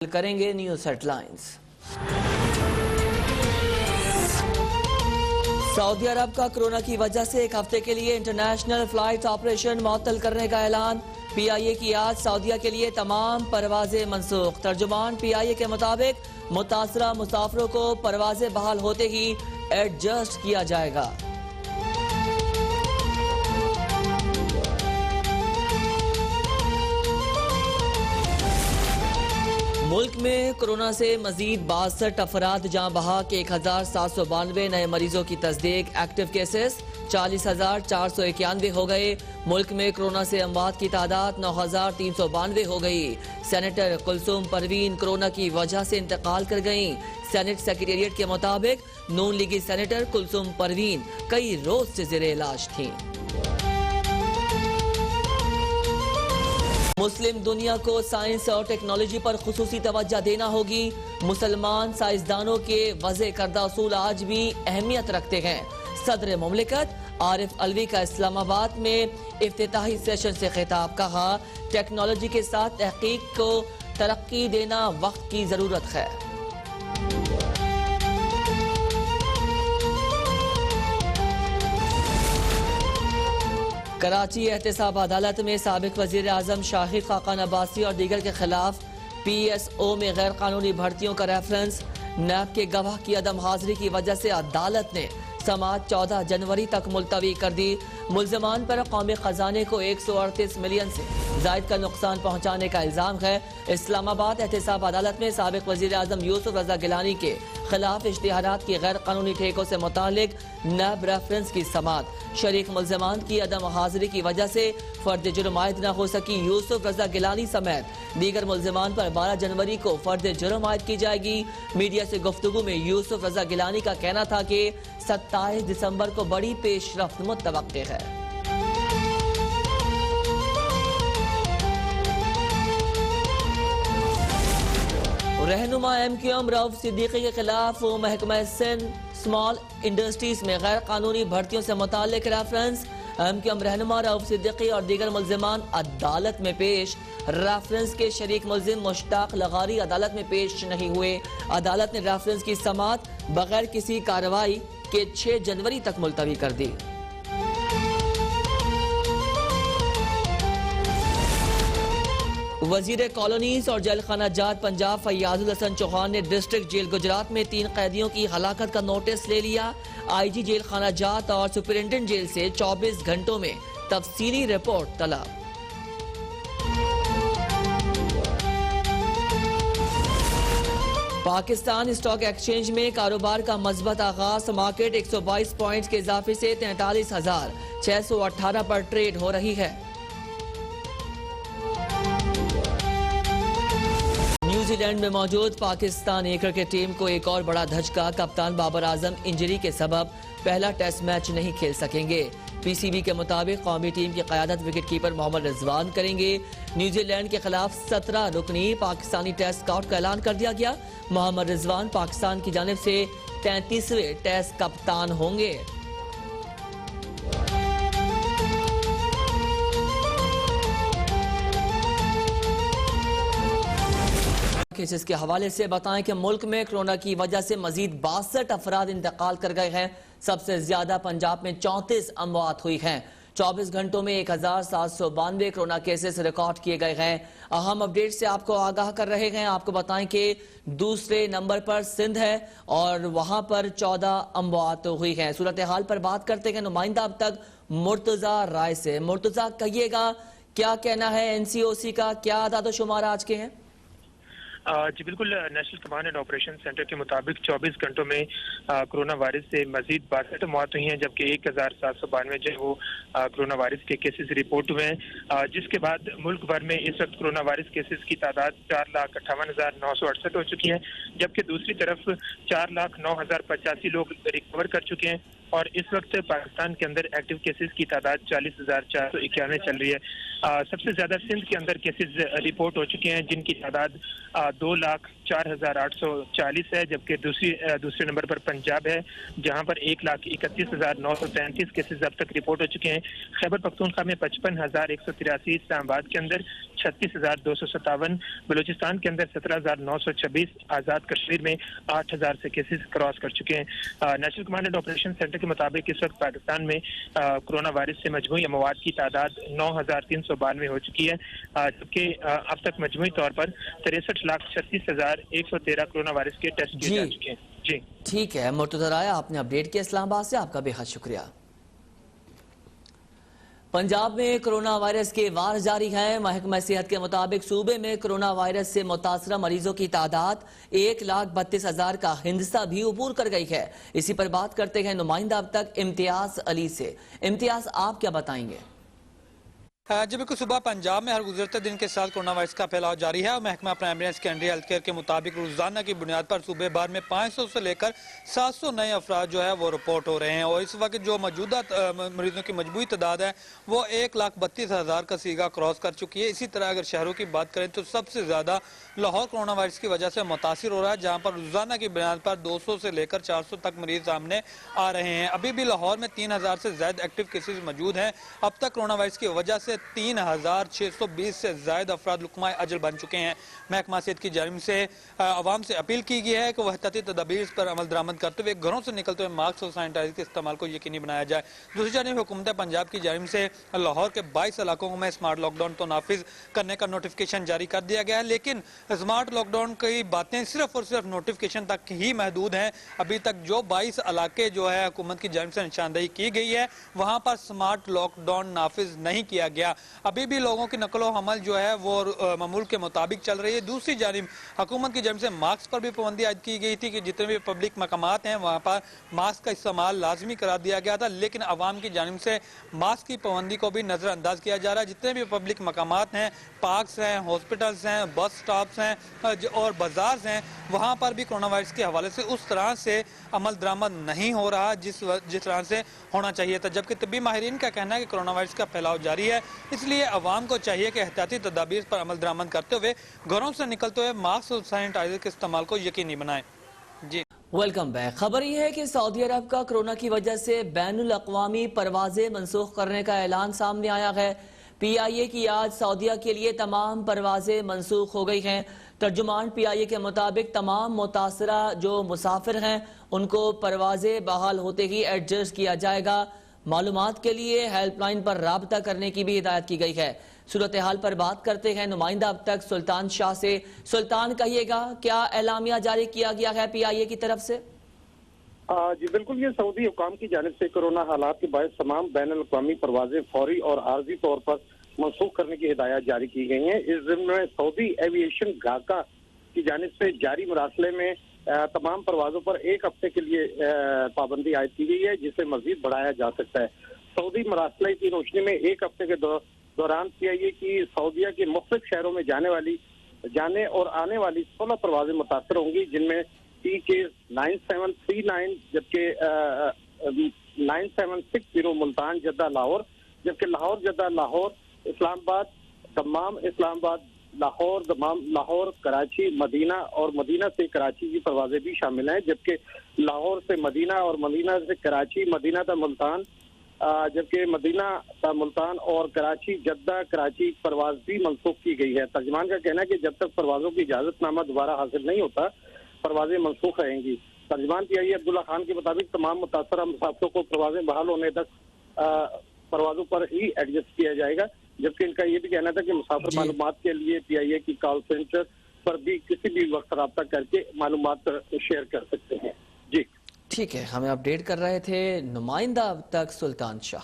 करेंगे news headlines. Saudi अरब का corona की वजह से एक हफ्ते के लिए इंटरनेशनल फ्लाइट ऑपरेशन मुअत्तल करने का ऐलान। पीआईए की आज सऊदीया के लिए तमाम परवाजें मनसूख। तर्जुमान पीआईए के मुताबिक मुतासरा मुसाफिरों को परवाजें बहाल होते ही एडजस्ट किया जाएगा। मुल्क में कोरोना से मजीद 62 अफराद जाँ बहा के 1792 नए मरीजों की तस्दीक। एक्टिव केसेस 40,491 हो गए। मुल्क में कोरोना से अमवात की तादाद 9,392 हो गई। सेनेटर कुलसूम परवीन कोरोना की वजह से इंतकाल कर गईं। सेनेट सेक्रेटेरिएट के मुताबिक नून लीगी सेनेटर कुलसूम परवीन कई रोज से जेरे इलाज थीं। मुस्लिम दुनिया को साइंस और टेक्नोलॉजी पर खुसूसी तवज्जो देना होगी। मुसलमान साइंसदानों के वज़े करदा उसूल आज भी अहमियत रखते हैं। सदर मुमलिकत आरिफ अलवी का इस्लामाबाद में इफ्तिताही सेशन से खिताब। कहा, टेक्नोलॉजी के साथ तहकीक को तरक्की देना वक्त की जरूरत है। कराची एहतसाब अदालत में साबिक वजीर आजम शाहिद खाकान अब्बासी और दीगर के खिलाफ PSO में गैर कानूनी भर्तियों का रेफरेंस। नैब के गवाह की अदम हाजिरी की वजह से अदालत ने समाअत 14 जनवरी तक मुलतवी कर दी। मुल्जमान पर कौमी खजाने को 138 मिलियन से जायद का नुकसान पहुंचाने का इल्जाम है। इस्लामाबाद एहतसाब अदालत में साबिक वजीर आजम यूसुफ रजा गिलानी के खिलाफ इश्तिहारात की गैर कानूनी ठेकों से मुतालिक नैब रेफरेंस की समाअत। शरीक मुल्जमान की अदम हाजिरी की वजह से फर्द जुर्म आयद न हो सकी। यूसुफ रजा गिलानी समेत दीगर मुल्जमान पर 12 जनवरी को फर्द जुर्म आयद की जाएगी। मीडिया से गुफ्तगू में यूसुफ रजा गिलानी का कहना था कि 27 दिसंबर को बड़ी पेशरफ्त मुतवक्के है। रहनुमा MQM रऊफ सिद्दीकी के खिलाफ महकमा सिंध स्मॉल इंडस्ट्रीज में गैर कानूनी भर्तियों से मुतालिक रेफरेंस। MQM रहनुमा रऊफ सिद्दीकी और दीगर मुल्जिमान अदालत में पेश। रेफरेंस के शरीक मुल्जिम मुश्ताक लगारी अदालत में पेश नहीं हुए। अदालत ने रेफरेंस की समाअत बगैर किसी कार्रवाई के 6 जनवरी तक मुलतवी कर दी। वजीर कॉलोनीज और जेल खाना जात पंजाब फैयाजुल हसन चौहान ने डिस्ट्रिक्ट जेल गुजरात में 3 कैदियों की हलाकत का नोटिस ले लिया। IG जेल खाना जात और सुपरिटेंडेंट जेल से 24 घंटों में तफसीली रिपोर्ट तलब। पाकिस्तान स्टॉक एक्सचेंज में कारोबार का मजबूत आगाज। मार्केट 122 पॉइंट्स के इजाफे से 43,618 पर ट्रेड हो रही है। न्यूजीलैंड में मौजूद पाकिस्तान ए क्रिकेट टीम को एक और बड़ा धचका। कप्तान बाबर आजम इंजरी के सबब पहला टेस्ट मैच नहीं खेल सकेंगे। PCB के मुताबिक कौमी टीम की क़यादत विकेटकीपर मोहम्मद रिजवान करेंगे। न्यूजीलैंड के खिलाफ 17 रुकनी पाकिस्तानी टेस्ट स्क्वाड का ऐलान कर दिया गया। मोहम्मद रिजवान पाकिस्तान की जानिब से 33वें टेस्ट कप्तान होंगे। केसेस के हवाले से बताएं कि मुल्क में कोरोना की वजह से मजीद 62 अफराद इंतकाल कर गए हैं। सबसे ज्यादा पंजाब में 34 अमवात हुई हैं। 24 घंटों में 1792 कोरोना केसेस रिकॉर्ड किए गए हैं। अहम अपडेट से आपको आगाह कर रहे हैं। आपको बताएं कि दूसरे नंबर पर सिंध है और वहां पर 14 अमवात हुई हैं। सूरत हाल पर बात करते हैं नुमाइंदा अब तक मुर्तजा राय से। मुर्तजा, कहिएगा क्या कहना है NCOC का, क्या आदाद शुमार आज के हैं? जी बिल्कुल, national command and operation centre के मुताबिक 24 घंटों में कोरोना वायरस से मजीद 62 मौत हुई हैं, जबकि 1792 जो है वो कोरोना वायरस के केसेस रिपोर्ट हुए हैं। जिसके बाद मुल्क भर में इस वक्त कोरोना वायरस केसेस की तादाद 4,58,968 हो चुकी है, जबकि दूसरी तरफ 4,09,085 लोग रिकवर कर चुके हैं और इस वक्त पाकिस्तान के अंदर एक्टिव केसेस की तादाद 40,491 चल रही है। सबसे ज्यादा सिंध के अंदर केसेस रिपोर्ट हो चुके हैं, जिनकी तादाद 2,04,840 है, जबकि दूसरे नंबर पर पंजाब है, जहां पर 1,31,933 केसेस अब तक रिपोर्ट हो चुके हैं। खैबर पख्तूनख्वा में 55,183, इस्लामाबाद के अंदर 36,257, बलूचिस्तान के अंदर 17,926, आजाद कश्मीर में 8,000 से केसेस क्रॉस कर चुके हैं। National command and operation centre के मुताबिक इस वक्त पाकिस्तान में कोरोना वायरस से मजमूई अमवात की तादाद 9,392 हो चुकी है, जबकि अब तक मजमूई तौर पर 63,36,113 कोरोना वायरस के टेस्ट किए जा चुके हैं। जी ठीक है मुर्तजा राय, आपने अपडेट किया इस्लामाबाद से, आपका बेहद शुक्रिया। पंजाब में कोरोना वायरस के वार जारी है। महकमा सेहत के मुताबिक सूबे में कोरोना वायरस से मुतासरा मरीजों की तादाद 1,32,000 का हिंदसा भी अबूर कर गई है। इसी पर बात करते हैं नुमाइंदा अब तक इम्तियाज अली से। इम्तियाज, आप क्या बताएंगे? जी बिल्कुल, सुबह पंजाब में हर गुजरते दिन के साथ कोरोना वायरस का फैलाव जारी है और महकमा primary and secondary health care के मुताबिक रोजाना की बुनियाद पर सूबे भर में 500 से लेकर 700 नए अफराद जो है वो रिपोर्ट हो रहे हैं और इस वक्त जो मौजूदा मरीजों की मजबूरी तादाद है वो 1,32,000 का सीगा क्रॉस कर चुकी है। इसी तरह अगर शहरों की बात करें तो सबसे ज्यादा लाहौर कोरोना वायरस की वजह से मुतासिर हो रहा है, जहाँ पर रोजाना की बुनियाद पर 200 से लेकर 400 तक मरीज सामने आ रहे हैं। अभी भी लाहौर में 3,000 से ज्यादा एक्टिव केसेज मौजूद हैं। अब तक कोरोना वायरस की वजह से 3,620 से ज्यादा अफराद लुकमा अजल बन चुके हैं। महकमा सेहत की जानिब से आवाम से अपील की गई है कि वह एहतियाती तदाबीर पर अमल दरामद करते हुए घरों से निकलते हुए मास्क और सैनिटाइजर के इस्तेमाल को यकीनी बनाया जाए। दूसरी जानिब हुकूमत पंजाब की जानिब से लाहौर के 22 इलाकों में स्मार्ट लॉकडाउन तो नाफिज करने का नोटिफिकेशन जारी कर दिया गया है, लेकिन स्मार्ट लॉकडाउन की बातें सिर्फ और सिर्फ नोटिफिकेशन तक ही महदूद हैं। अभी तक जो 22 इलाके जो है हुकूमत की जानिब से निशानदेही की गई है वहां पर स्मार्ट लॉकडाउन नाफिज नहीं किया गया। अभी भी लोगों की नकलो हमल जो है वो मामूल के मुताबिक चल रही है। दूसरी जानिब हुकूमत की जानिब से मास्क पर भी पाबंदी आयद की गई थी कि जितने भी पब्लिक मकामात हैं वहाँ पर मास्क का इस्तेमाल लाजमी करार दिया गया था, लेकिन अवाम की जानिब से मास्क की पाबंदी को भी नजरअंदाज किया जा रहा है। जितने भी पब्लिक मकामात हैं, पार्क्स हैं, हॉस्पिटल्स हैं, बस स्टॉप्स हैं और बाजार हैं, वहाँ पर भी कोरोना वायरस के हवाले से उस तरह से अमल दरामद नहीं हो रहा जिस तरह से होना चाहिए था। जबकि तबी माहिरीन का कहना है कि कोरोना वायरस का फैलाव जारी है, इसलिए अवाम को चाहिए कि एहतियाती तदाबीर पर अमल दरामद करते हुए घरों से निकलते हुए मास्क और सैनिटाइजर के इस्तेमाल को यकीनी बनाएं। जी वेलकम बैक। खबर यह है कि सऊदी अरब का कोरोना की वजह से बैनुल अक़वामी परवाजें मनसूख करने का ऐलान सामने आया है। PIA की आज सऊदीया के लिए तमाम परवाजें मनसूख हो गई हैं। तर्जुमान PIA के मुताबिक तमाम मुतासरा जो मुसाफिर हैं उनको परवाजें बहाल होते ही एडजस्ट किया जाएगा। मालूमात के लिए हेल्पलाइन पर राब्ता करने की भी हिदायत की गई है। सूरत हाल पर बात करते हैं नुमाइंदा अब तक सुल्तान शाह से। सुल्तान, कहिएगा क्या एलामिया जारी किया गया है PIA की तरफ से? जी बिल्कुल, ये सऊदी हुकाम की जानिब से कोरोना हालात के बायस तमाम बैनुल अक़वामी परवाजें फौरी और आर्जी तौर पर मनसूख करने की हिदायत जारी की गई हैं। इस ज़िम्न में सऊदी एविएशन घाका की जानिब से जारी मुरासले में तमाम परवाजों पर 1 हफ्ते के लिए पाबंदी आयद की गई है, जिसे मजीद बढ़ाया जा सकता है। सऊदी मुरासले की रोशनी में 1 हफ्ते के दौरान PIA की सऊदीया के मुख्तलिफ शहरों में जाने और आने वाली 16 परवाजें मुतासर होंगी, जिनमें PK 9739 जबकि 9760 मुल्तान जद्दा लाहौर, जबकि Lahore Jeddah Lahore Islamabad Dammam Islamabad Lahore Dammam Lahore Karachi Medina और मदीना से कराची की परवाजें भी शामिल हैं, जबकि लाहौर से मदीना और मदीना से कराची मदीना ता मुल्तान, जबकि मदीना ता मुल्तान और कराची जद्दा कराची परवाज भी मनसूख की गई है। तर्जमान का कहना है कि जब तक परवाजों की इजाजतनामा दोबारा हासिल नहीं होता परवाजें मनसूख रहेंगी। तर्जमान PIA अब्दुल्ला खान के मुताबिक तमाम मुतासरा मुसाफिरों को परवाजें बहाल होने तक परवाजों पर ही एडजस्ट किया जाएगा, जबकि इनका ये भी कहना था कि मुसाफिर मालूमात के लिए PIA की कॉल सेंटर पर भी किसी भी वक्त रब्ता करके मालूमात शेयर कर सकते हैं। जी ठीक है, हमें अपडेट कर रहे थे नुमाइंदा अब तक सुल्तान शाह।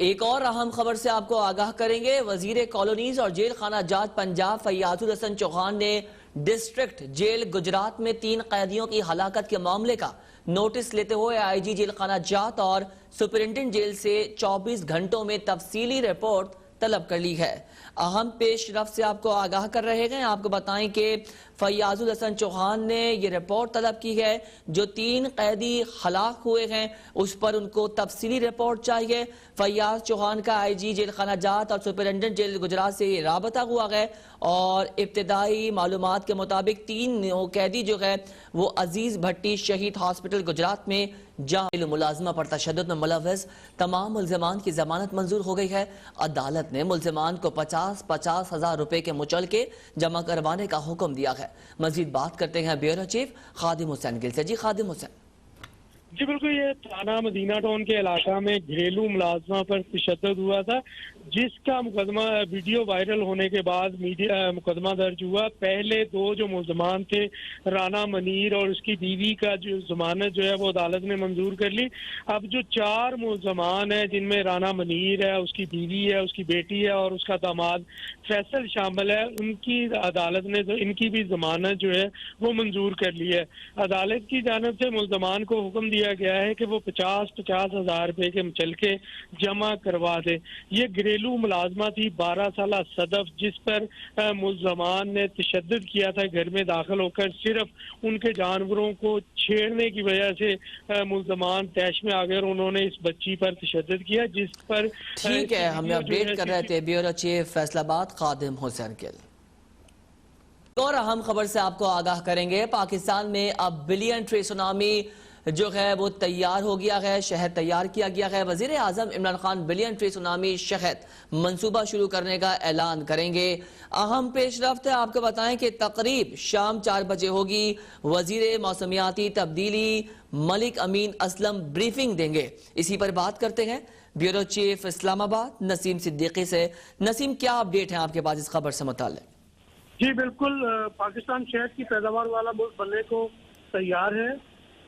एक और अहम खबर से आपको आगाह करेंगे। वजीर कॉलोनीज और जेल खाना जात पंजाब फैयाजुल हसन चौहान ने डिस्ट्रिक्ट जेल गुजरात में 3 कैदियों की हलाकत के मामले का नोटिस लेते हुए IG जेल खाना जात और सुपरिटेंडेंट जेल से 24 घंटों में तफसीली रिपोर्ट तलब कर ली है। अहम पेशरफ्त से आपको आगाह कर रहे हैं। आपको बताएं कि फैयाजुल हसन चौहान ने ये रिपोर्ट तलब की है। जो 3 कैदी हलाक हुए हैं उस पर उनको तफसीली रिपोर्ट चाहिए। फैयाज चौहान का IG जेल खाना जात और सुपरिटेंडेंट जेल गुजरात से राबता हुआ है और इब्तदाई मालूमात के मुताबिक 3 कैदी जो है वो अजीज भट्टी शहीद हॉस्पिटल गुजरात में जामिल मुलाजमा पर तशद्दुद में मुलव्वस तमाम मुल्ज़िमान की जमानत मंजूर हो गई है। अदालत ने मुल्ज़िमान को 50-50 हजार रुपए के मुचलके जमा करवाने का हुक्म दिया है। मजीद बात करते हैं ब्यूरो चीफ खादिम हुसैन गिल से। जी खादिम हुसैन। जी बिल्कुल, ये थाना मदीना टाउन के इलाका में घरेलू मुलाजमा पर तशद्दुद हुआ था, जिसका मुकदमा वीडियो वायरल होने के बाद मीडिया मुकदमा दर्ज हुआ। पहले 2 जो मुल्जमान थे, राना मनीर और उसकी बीवी का जो जमानत जो है वो अदालत ने मंजूर कर ली। अब जो 4 मुल्जमान हैं, जिनमें राना मनीर है, उसकी बीवी है, उसकी बेटी है और उसका दामाद फैसल शामिल है, उनकी अदालत ने तो इनकी भी जमानत जो है वो मंजूर कर ली है। अदालत की जानिब से मुल्जमान को हुक्म दिया गया है कि वो 50-50 हजार रुपए के मुचलके जमा करवा दे। ये घरेलू मुलाजमा थी 12 साल सदफ, जिस पर मुल्जमान ने तशद्दुद किया था। घर में दाखिल होकर सिर्फ उनके जानवरों को छेड़ने की वजह से मुल्जमान तैश में आ गए और उन्होंने इस बच्ची पर तशद्दुद किया, जिस पर ठीक है, हमें अपडेट कर रहे थे ब्यूरो चीफ फैसलाबाद खादिम हुसैन गिल। और अहम खबर से आपको आगाह करेंगे। पाकिस्तान में अब बिलियन ट्री सुनामी जो है वो तैयार हो गया है, शहद तैयार किया गया है। वजीर आजम Imran Khan billion tree tsunami शहद मंसूबा शुरू करने का ऐलान करेंगे। अहम पेशरफ्त है, आपको बताएं कि तकरीब शाम 4 बजे होगी। वजीर मौसमियाती तब्दीली मलिक अमीन असलम ब्रीफिंग देंगे। इसी पर बात करते हैं ब्यूरो चीफ इस्लामाबाद नसीम सिद्दीकी से। नसीम, क्या अपडेट है आपके पास इस खबर से मुताल्लिक? जी बिल्कुल, पाकिस्तान शहद की पैदावार वाला मुल्क बनने को तैयार है।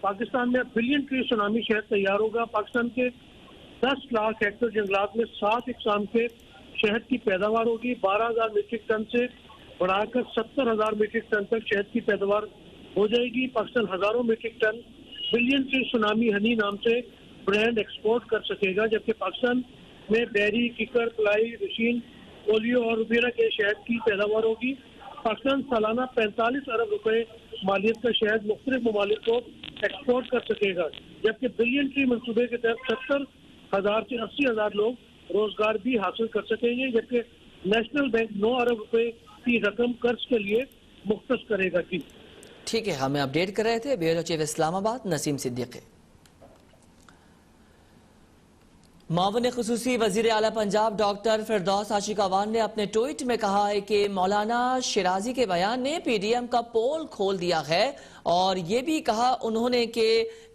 पाकिस्तान में बिलियन ट्री सुनामी शहद तैयार होगा। पाकिस्तान के 10 लाख हेक्टेयर जंगलात में 7 इकसाम के शहद की पैदावार होगी। 12,000 मीट्रिक टन से बढ़ाकर 70,000 मीट्रिक टन तक शहद की पैदावार हो जाएगी। पाकिस्तान हजारों metric ton billion tree tsunami honey नाम से ब्रांड एक्सपोर्ट कर सकेगा, जबकि पाकिस्तान में बेरी, किकर, प्लाई, रशीन, पोलियो और रुबीना के शहद की पैदावार होगी। पाकिस्तान सालाना 45 अरब रुपए मालियत का शहद मुख्तलिफ ममालिक को एक्सपोर्ट कर सकेगा, जबकि बिलियन ट्री मंसूबे के तहत 70,000 से 80,000 लोग रोजगार भी हासिल कर सकेंगे, जबकि नेशनल बैंक 9 अरब रुपए की रकम कर्ज के लिए मुख्तस करेगा। ठीक है, हमें अपडेट कर रहे थे ब्यूरो चीफ इस्लामाबाद नसीम सिद्दीकी। मावन खुसूसी वजीर आला पंजाब डॉक्टर फिरदौस आशिक अवान ने अपने ट्वीट में कहा है कि मौलाना शिराजी के बयान ने PDM का पोल खोल दिया है और ये भी कहा उन्होंने कि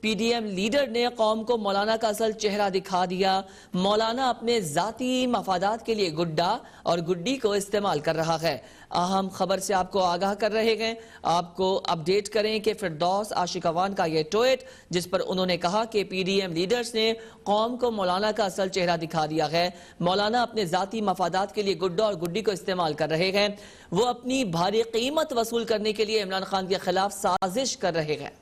PDM लीडर ने कौम को मौलाना का असल चेहरा दिखा दिया। मौलाना अपने जाती मफादात के लिए गुड्डा और गुड्डी को इस्तेमाल कर रहा है। अहम खबर से आपको आगाह कर रहे हैं, आपको अपडेट करें कि फिरदौस आशिक अवान का यह ट्वीट, जिस पर उन्होंने कहा कि PDM लीडर्स ने कौम को मौलाना का असल चेहरा दिखा दिया है। मौलाना अपने जाती मफादात के लिए गुड्डा और गुड्डी को इस्तेमाल कर रहे हैं। वो अपनी भारी कीमत वसूल करने के लिए इमरान खान के खिलाफ साजिश कर रहे हैं।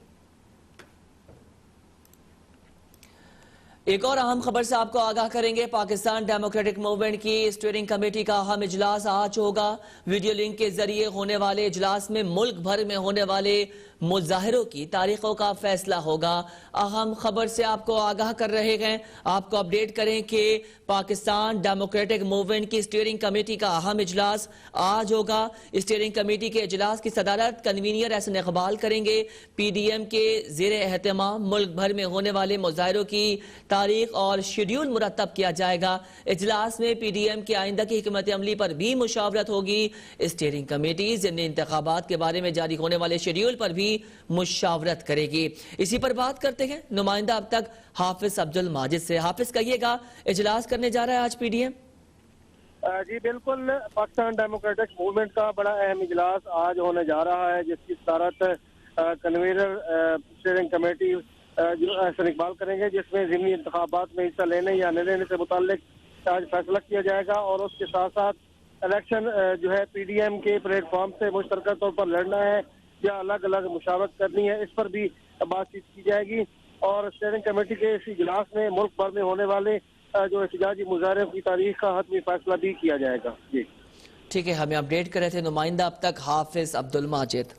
एक और अहम खबर से आपको आगाह करेंगे। पाकिस्तान डेमोक्रेटिक मूवमेंट की स्टीयरिंग कमेटी का अहम इजलास आज होगा। वीडियो लिंक के जरिए होने वाले इजलास में मुल्क भर में होने वाले मुजाहिरों की तारीखों का फैसला होगा। अहम खबर से आपको आगाह कर रहे हैं, आपको अपडेट करें कि पाकिस्तान डेमोक्रेटिक मूवमेंट की स्टीयरिंग कमेटी का अहम इजलास आज होगा। स्टीयरिंग कमेटी के इजलास की सदारत कन्वीनियर एहसन इकबाल करेंगे। PDM के जेर एहतमाम मुल्क भर में होने वाले मुजाहिरों की तारीख और शेड्यूल मुरतब किया जाएगा। इजलास में PDM की आइंदा की हिकमत अमली पर भी मुशावरत होगी। स्टीयरिंग कमेटी ज़िमनी इंतखाबात के बारे में जारी होने वाले शेड्यूल पर भी मुशावरत करेगी। इसी पर बात करते हैं नुमाइंदा अब तक हाफिज अब्दुल माजिद से। हाफिज, कहिएगा इजलास करने जा रहा है आज PDM? जी बिल्कुल, पाकिस्तान डेमोक्रेटिक मूवमेंट का बड़ा अहम इजलास आज होने जा रहा है, जिसकी सदारत कन्वीनर स्टीयरिंग कमेटी जो एहसन इकबाल करेंगे, जिसमें ज़िमनी इंतखाबात में हिस्सा लेने या न लेने से मुताल्लिक आज फैसला किया जाएगा। और उसके साथ साथ इलेक्शन जो है PDM के प्लेटफॉर्म से मुश्तरका तौर पर लड़ना है या अलग अलग मुशावरत करनी है, इस पर भी बातचीत की जाएगी। और स्टीयरिंग कमेटी के इस इजलास में मुल्क भर में होने वाले जो एहतजाजी मुजाहरे की तारीख का हतमी फैसला भी किया जाएगा। जी ठीक है, हमें अपडेट कर रहे थे नुमाइंदा अब तक हाफिज अब्दुल माजिद।